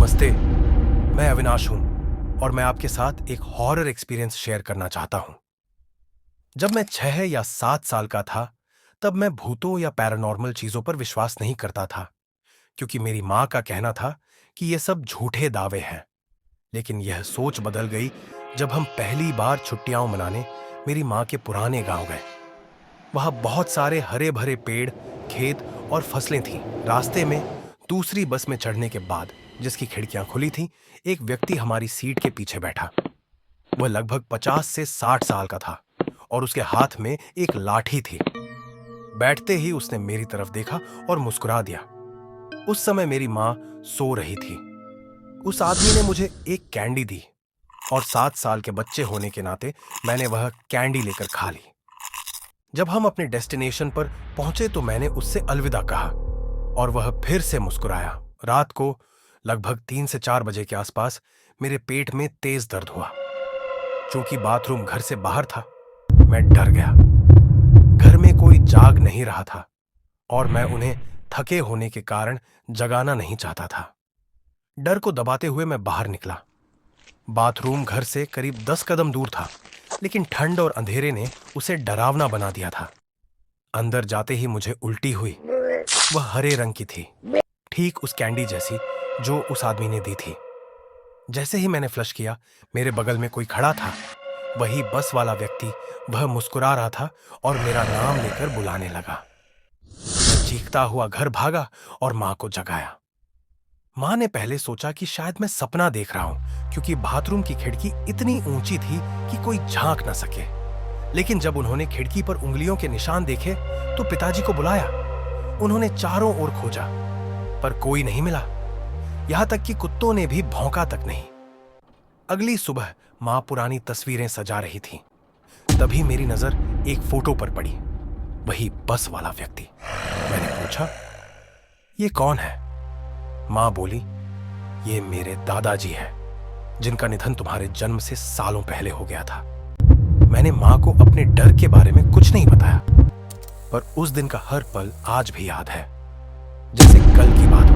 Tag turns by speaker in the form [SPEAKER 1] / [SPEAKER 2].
[SPEAKER 1] नमस्ते, मैं अविनाश हूं और मैं आपके साथ एक हॉरर एक्सपीरियंस शेयर करना चाहता हूं। जब मैं 6 या 7 साल का था, तब मैं भूतों या पैरानॉर्मल चीजों पर विश्वास नहीं करता था, क्योंकि मेरी मां का कहना था कि ये सब झूठे दावे हैं। लेकिन यह सोच बदल गई जब हम पहली बार छुट्टियां मनाने मेरी मां के पुराने गांव गए। वहां बहुत सारे हरे भरे पेड़, खेत और फसलें थीं। रास्ते में दूसरी बस में चढ़ने के बाद, जिसकी खिड़कियां खुली थीं, एक व्यक्ति हमारी सीट के पीछे बैठा। वह लगभग 50 से 60 साल का था और उसके हाथ में एक लाठी थी। बैठते ही उसने मेरी तरफ देखा और मुस्कुरा दिया। उस समय मेरी मां सो रही थी। उस आदमी ने मुझे एक कैंडी दी और 7 साल के बच्चे होने के नाते मैंने वह कैंडी लेकर खा ली। जब हम अपने डेस्टिनेशन पर पहुंचे तो मैंने उससे अलविदा कहा और वह फिर से मुस्कुराया। रात को लगभग 3 से 4 बजे के आसपास मेरे पेट में तेज दर्द हुआ। चूंकि बाथरूम घर से बाहर था, मैं डर गया। घर में कोई जाग नहीं रहा था और मैं उन्हें थके होने के कारण जगाना नहीं चाहता था। डर को दबाते हुए मैं बाहर निकला। बाथरूम घर से करीब 10 कदम दूर था, लेकिन ठंड और अंधेरे ने उसे डरावना बना दिया था। अंदर जाते ही मुझे उल्टी हुई। वह हरे रंग की थी, ठीक उस कैंडी जैसी जो उस आदमी ने दी थी। जैसे ही मैंने फ्लश किया, मेरे बगल में कोई खड़ा था, वही बस वाला व्यक्ति। वह मुस्कुरा रहा था और मेरा नाम लेकर बुलाने लगा। मैं चीखता हुआ घर भागा और मां को जगाया। मां ने पहले सोचा कि शायद मैं सपना देख रहा हूं, क्योंकि बाथरूम की खिड़की इतनी ऊंची थी कि कोई झांक न सके। लेकिन जब उन्होंने खिड़की पर उंगलियों के निशान देखे तो पिताजी को बुलाया। उन्होंने चारों ओर खोजा, पर कोई नहीं मिला। यहां तक कि कुत्तों ने भी भौंका तक नहीं। अगली सुबह मां पुरानी तस्वीरें सजा रही थी। तभी मेरी नजर एक फोटो पर पड़ी, वही बस वाला व्यक्ति। मैंने पूछा, ये कौन है? मां बोली, ये मेरे दादाजी है, जिनका निधन तुम्हारे जन्म से सालों पहले हो गया था। मैंने मां को अपने डर के बारे में कुछ नहीं बताया, पर उस दिन का हर पल आज भी याद है, जैसे कल की बात।